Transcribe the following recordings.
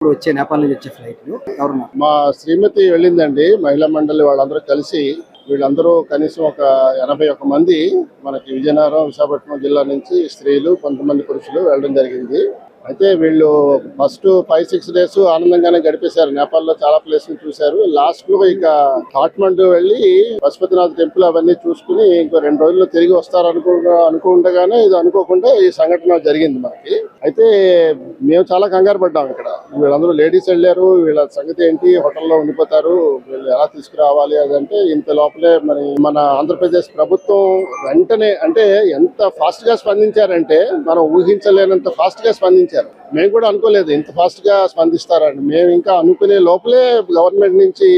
ఇప్పుడు వచ్చే నేపాల్ నుంచి వచ్చే ఫ్లైట్ ఎవరున్నారు? మా శ్రీమతి వెళ్ళిందండి. మహిళా మండలి వాళ్ళందరూ కలిసి, వీళ్ళందరూ కనీసం ఒక 81 మంది మనకి విజయనగరం, విశాఖపట్నం జిల్లా నుంచి స్త్రీలు, కొంతమంది పురుషులు వెళ్ళడం జరిగింది. అయితే వీళ్ళు ఫస్ట్ 5-6 డేస్ ఆనందంగానే గడిపేశారు. నేపాల్ లో చాలా ప్లేసులు చూశారు. లాస్ట్ లో ఇక కాఠ్మండు వెళ్లి పశుపతినాథ్ టెంపుల్ అవన్నీ చూసుకుని ఇంకో 2 రోజుల్లో తిరిగి వస్తారు అనుకుండగానే ఇది అనుకోకుండా ఈ సంఘటన జరిగింది మనకి. అయితే మేము చాలా కంగారు పడ్డాం. ఇక్కడ వీళ్ళందరూ లేడీస్ వెళ్ళారు, వీళ్ళ సంగతి ఏంటి, హోటల్లో ఉండిపోతారు, వీళ్ళు ఎలా తీసుకురావాలి అదంటే ఇంత లోపలే మరి మన ఆంధ్రప్రదేశ్ ప్రభుత్వం వెంటనే, అంటే ఎంత ఫాస్ట్ గా స్పందించారంటే మనం ఊహించలేనంత ఫాస్ట్ గా స్పందించారు. మేము కూడా అనుకోలేదు ఇంత ఫాస్ట్ గా స్పందిస్తారండి. మేము ఇంకా అనుకునే లోపలే గవర్నమెంట్ నుంచి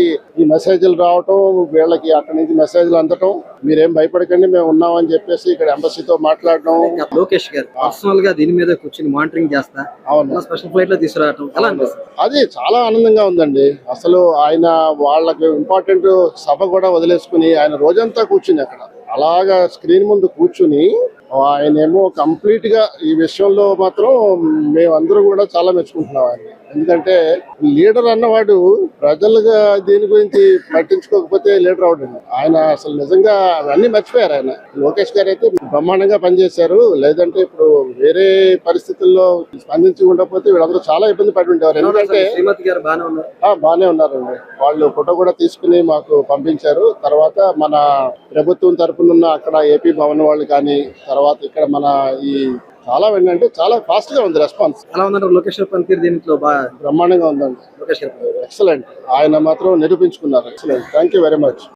ఈ మెసేజ్లు రావటం, వీళ్ళకి అక్కడి నుంచి మెసేజ్లు అందటం, మీరేం భయపడకండి మేము ఉన్నామని చెప్పేసి ఇక్కడ ఎంబసీతో మాట్లాడడం. లోకేష్ గారు పర్సనల్ గా దీని మీద కూర్చొని మానిటరింగ్ చేస్తా, అవును, స్పెషల్ ఫ్లైట్ లో తీసుకురావటం ఎలా అనిపిస్తుంది? అది చాలా ఆనందంగా ఉందండి. అసలు ఆయన వాళ్ళకి ఇంపార్టెంట్ సభ కూడా వదిలేసుకుని ఆయన రోజంతా కూర్చుని అక్కడ అలాగా స్క్రీన్ ముందు కూర్చుని ఆయనేమో కంప్లీట్ గా ఈ విషయంలో మాత్రం మేమందరూ కూడా చాలా మెచ్చుకుంటున్నాం ఆయన. ఎందుకంటే లీడర్ అన్నవాడు ప్రజలుగా దీని గురించి పట్టించుకోకపోతే లీడర్ అవడం. ఆయన అసలు నిజంగా అవన్నీ మర్చిపోయారు. ఆయన లోకేష్ గారు అయితే బ్రహ్మాండంగా పనిచేశారు. లేదంటే ఇప్పుడు వేరే పరిస్థితుల్లో స్పందించి ఉండకపోతే వీళ్ళందరూ చాలా ఇబ్బంది పడి ఉండేవారు. ఎందుకంటే బాగానే ఉన్నారండి. వాళ్ళు ఫోటో కూడా తీసుకుని మాకు పంపించారు. తర్వాత మన ప్రభుత్వం తరపునున్న అక్కడ ఏపీ భవన్ వాళ్ళు కానీ, తర్వాత ఇక్కడ మన ఈ చాలా ఏంటంటే చాలా ఫాస్ట్ గా ఉంది రెస్పాన్స్. ఎలా ఉందంటే లోకేష్ పనితీరు దీంట్లో బ్రహ్మాండంగా ఉందండి. లోకేష్ ఎక్సలెంట్. ఆయన మాత్రం నిరూపించుకున్నారు. Excellent. Thank you very much.